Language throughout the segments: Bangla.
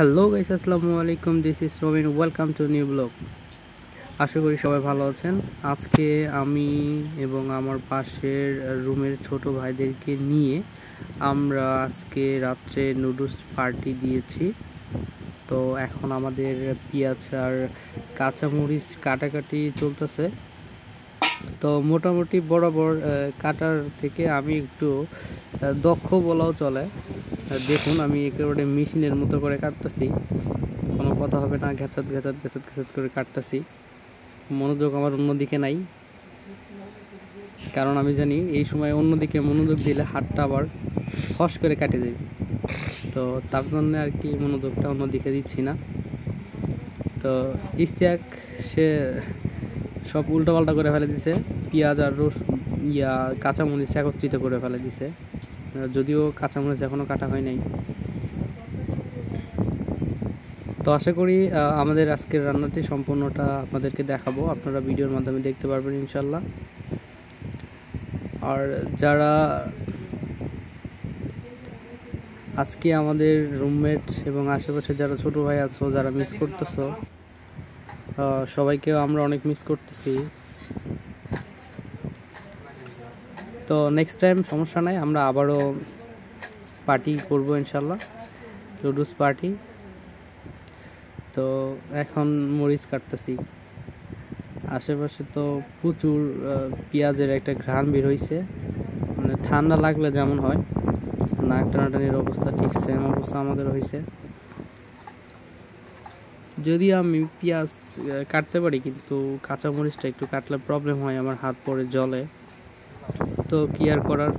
হ্যালো গাইস, আসসালামু আলাইকুম। This is Robin, welcome to new blog. আশা করি সবাই ভালো আছেন। আজকে আমি এবং আমার পাশের রুমের ছোট ভাইদেরকে নিয়ে আমরা আজকে রাত্রে নুডলস পার্টি দিয়েছি। তো এখন আমাদের পেঁয়াজ আর কাঁচামরিচ কাটাকাটি চলতেছে। তো মোটামুটি বরাবর কাটার থেকে আমি একটু দক্ষ বলাও চলে। দেখুন, আমি একেবারে মেশিনের মতো করে কাটতেছি, কোনো কথা হবে না, ঘ্যাচাত ঘ্যাচাত ঘ্যাচাত ঘ্যাচাত করে কাটতেছি। মনোযোগ আমার অন্যদিকে নাই, কারণ আমি জানি এই সময় অন্যদিকে মনোযোগ দিলে হাতটা আবার ফস করে কাটে যাবে। তো তার জন্য আর কি মনোযোগটা অন্যদিকে দিচ্ছি না। তো ইশতিয়াক সে সব উল্টোপাল্টা করে ফেলে দিছে, পেঁয়াজ আর কাঁচামরিচ একত্রিত করে ফেলে দিছে, যদিও কাঁচামরিচ এখনও কাটা হয় নাই। তো আশা করি আমাদের আজকের রান্নাটি সম্পূর্ণটা আপনাদেরকে দেখাবো, আপনারা ভিডিওর মাধ্যমে দেখতে পারবেন ইনশাল্লাহ। আর যারা আজকে আমাদের রুমমেট এবং আশেপাশে যারা ছোট ভাই আছো, যারা মিস করতেছো, সবাইকেও আমরা অনেক মিস করতেছি। তো নেক্সট টাইম সমস্যা নাই, আমরা আবারও পার্টি করবো ইনশাল্লাহ, নুডলস পার্টি। তো এখন মরিচ কাটতেছি, আশেপাশে তো প্রচুর পেঁয়াজের একটা ঘ্রাণ বের হয়েছে। মানে ঠান্ডা লাগলে যেমন হয়, নাক টানাটানির অবস্থা ঠিক সেম অবস্থা আমাদের হয়েছে। যদি আমি পেঁয়াজ কাটতে পারি, কিন্তু কাঁচামরিচটা একটু কাটলে প্রবলেম হয়, আমার হাত পরে জলে। তো কি আর করার,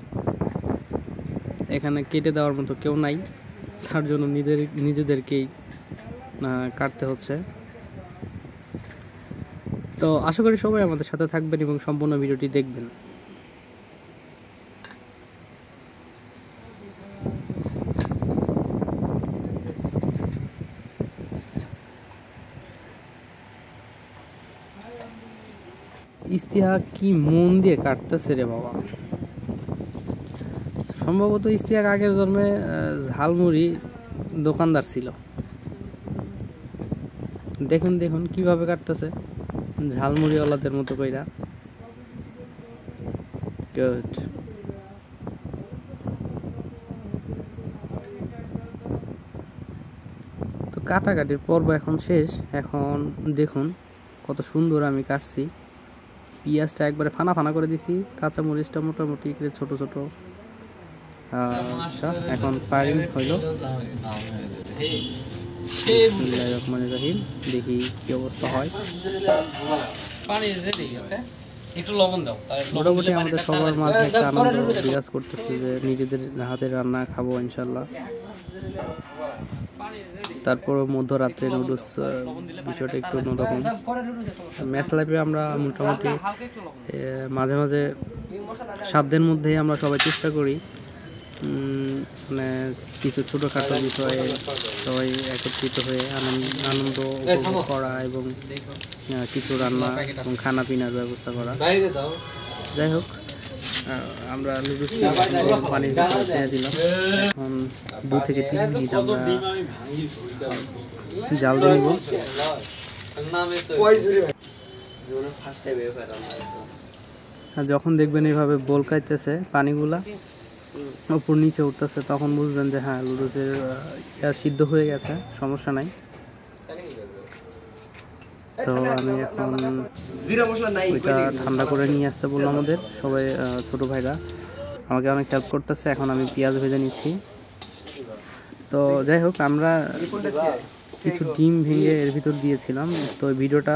এখানে কেটে দেওয়ার মতো কেউ নাই, তার জন্য নিজেদেরকেই কাটতে হচ্ছে। তো আশা করি সবাই আমাদের সাথে থাকবেন এবং সম্পূর্ণ ভিডিওটি দেখবেন। ইশতিয়াক কি মন দিয়ে কাটতেছে রে বাবা। সম্ভবত ইশতিয়াক আগের জন্মে ঝালমুড়ি দোকানদার ছিল। দেখুন দেখুন কিভাবে কাটতেছে, ঝালমুড়িওয়ালাদের মতো কইরা। গুড। তো কাটাকাটির পর্ব এখন শেষ। এখন দেখুন কত সুন্দর আমি কাটছি। পেঁয়াজটা একবারে ফানা ফানা করে দিছি, কাঁচামরিচটা মোটামুটি ছোট ছোট। আচ্ছা, এখন ফায়ারিং হইল। বিসমিল্লাহির রহমানির রহিম, দেখি কি অবস্থা হয়। মোটামুটি আমাদের সবার মাঝে একটা আনন্দ বিরাজ করতেছে যে নিজেদের হাতের রান্না খাবো ইনশাল্লাহ। তারপর মধ্যরাত্রে নুডলস বিষয়টা একটু অন্যরকম। ম্যাচ লাইফে আমরা মোটামুটি মাঝে মাঝে সাধ্যের মধ্যেই আমরা সবাই চেষ্টা করি মানে কিছু ছোটোখাটো বিষয়ে সবাই একত্রিত হয়ে আনন্দ উপভোগ করা এবং কিছু রান্না এবং খানা পিনার ব্যবস্থা করা। যাই হোক, আমরা নুডলসটি পানির ভিতরে ছেড়ে দিলাম। এখন 2 থেকে 3 মিনিট আমরা জাল দিয়ে নিব। যখন দেখবেন এইভাবে বলকাইতেছে পানিগুলা উপর নিচে উঠতেছে, তখন বুঝবেন যে হ্যাঁ, নুডলসের সিদ্ধ হয়ে গেছে, সমস্যা নাই। তো আমি এখন ওইটা ঠান্ডা করে নিয়ে আসতে বললাম আমাদের সবাই, ছোট ভাইরা আমাকে অনেক হেল্প করতেছে। এখন আমি পেঁয়াজ ভেজে নিচ্ছি। তো যাই হোক, আমরা কিছু ডিম ভেঙে এর ভিতর দিয়েছিলাম। তো ভিডিওটা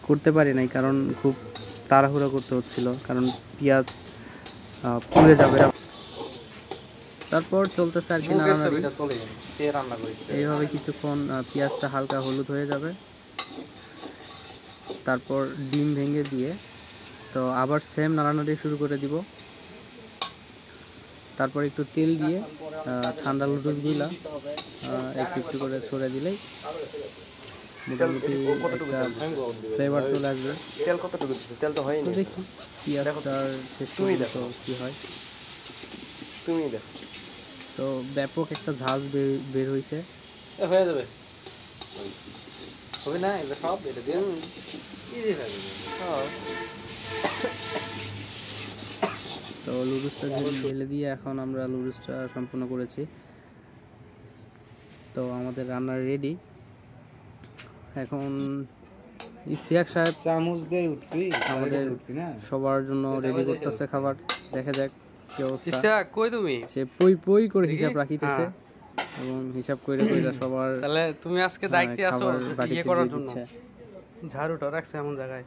করতে পারি নাই, কারণ খুব তাড়াহুড়া করতে হচ্ছিল, কারণ পেঁয়াজ পুড়ে যাবে। তারপর চলতেছে আর কি নাড়ানাড়ি। এইভাবে কিছুক্ষণ পেঁয়াজটা হালকা হলুদ হয়ে যাবে, তারপর ডিম ভেঙে দিয়ে তো আবার সেম নাড়ানাড়ি শুরু করে দিব। তারপর একটু তেল দিয়ে ঠান্ডা নুডলসগুলা একটু একটু করে ছড়ে দিলেই মোটামুটি একটা ফ্লেভার চলে আসবে। তো দেখি পেঁয়াজটার শেষ পর্যন্ত কী হয়। তো ব্যাপক একটা ঝাঁজ বের হয়েছে। হয়ে যাবে, হবে না এটা সব এটা দিয়ে ইজি হয়ে যাবে। তো লুডুসটা ঢেলে দিয়ে এখন আমরা লুডুসটা সম্পূর্ণ করেছি। তো আমাদের রান্না রেডি। এখন ইশতিয়াক সাহেব চামচ দিয়ে উঠবি, আমাদের সবার জন্য রেডি করতেছে খাবার। দেখা যাক কি অবস্থা। ইশতিয়াক কই তুমি? সে পই পই করে হিসাব রাখিতেছে এবং হিসাব করে কইরা সবার। তাহলে তুমি আজকে দায়িত্বে আছো ইয়ে করার জন্য, ঝাড়ুটা রাখছে এমন জায়গায়।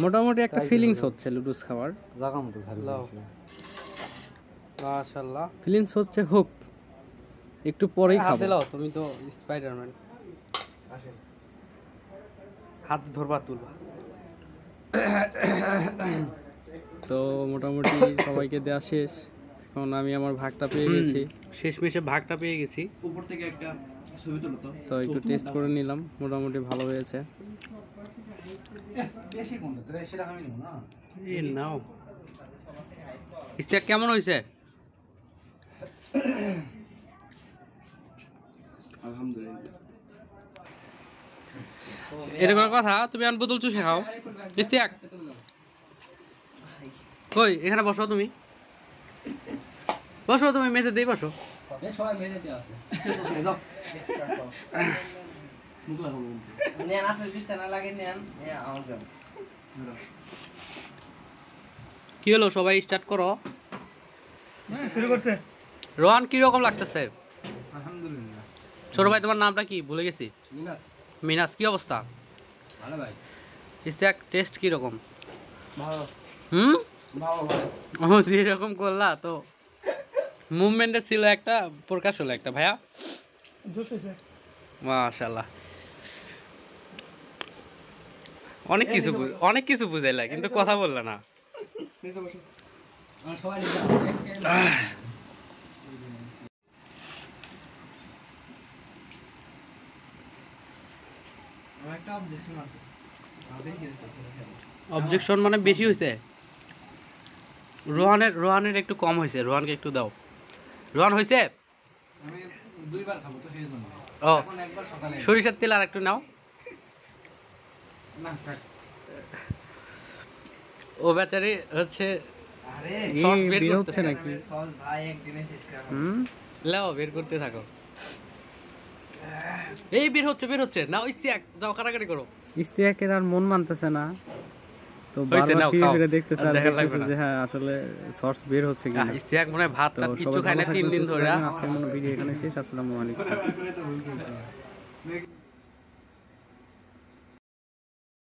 মোটামুটি একটা ফিলিংস হচ্ছে লুডুস খাবার জায়গা মতো ঝাড়ু দিয়েছে। মাশাআল্লাহ ফিলিংস হচ্ছে, হোক একটু পরেই খাবো। দাও তুমি তো স্পাইডারম্যান, আসেন হাত ধরবা তুলবা। তো মোটামুটি সবাইকে দেওয়া শেষ। এখন আমি আমার ভাগটা পেয়ে গেছি, শেষমেশে ভাগটা পেয়ে গেছি। উপর থেকে একটা ছবি তুলো তো একটু টেস্ট করে নিলাম, মোটামুটি ভালো হয়েছে। বেশি কোনটা তোরা সেটা আমি নিব না। এই নাও ইশতিয়াক, কেমন হয়েছে? আলহামদুলিল্লাহ। এটা কোনো কথা? তুমি আন বোতল চুষে খাও। ইশতিয়াক কই? এখানে বসো, তুমি বসো, তুমি মেঝে দিয়ে বসো। সবাই মেঝেতে আছে। কি হলো, সবাই স্টার্ট করো। শুরু করছে। রোহান কি রকম লাগতেছে? আলহামদুলিল্লাহ। ছোট ভাই তোমার নামটা কি ভুলে গেছি? মিনাস। মিনাস, কি অবস্থা? ভালো ভাই। ইশতিয়াক টেস্ট কি রকম? ভালো। ভালো ভাই। ও যেরকম করলা তো মুভমেন্টে ছিল একটা, প্রকাশ হলো একটা। ভাইয়া জোশ হয়েছে। মাশাআল্লাহ, অনেক কিছু বুঝাইলা কিন্তু কথা বললা না। অবজেকশন মানে বেশি হয়েছে। রোহানের একটু কম হয়েছে, রোহানকে একটু দাও। রোহান হয়েছে? আমি দুইবার খাবো তো সেই জন্য। ও এখন একবার সকালে। সরিষার তেল আর একটু নাও। না থাক। ও বেচারি হচ্ছে আরে সস বের করতেছে নাকি? সস ভাই একদিনে শেষ করা। লাও বের করতে থাকো। এই বের হচ্ছে নাও। ইশতিয়াক যাও, কাটাকাটি করো। ইশতিয়াকের আর মন মানতেছে না, তো বারবার ফিরে দেখতেছে আর দেখতেছে যে হ্যাঁ আসলে সস বের হচ্ছে কিনা। ইশতিয়াক মনে হয় ভাত কিছু খায় না 3 দিন ধরে। আজকের মতো ভিডিও এখানে শেষ। আসসালামু আলাইকুম।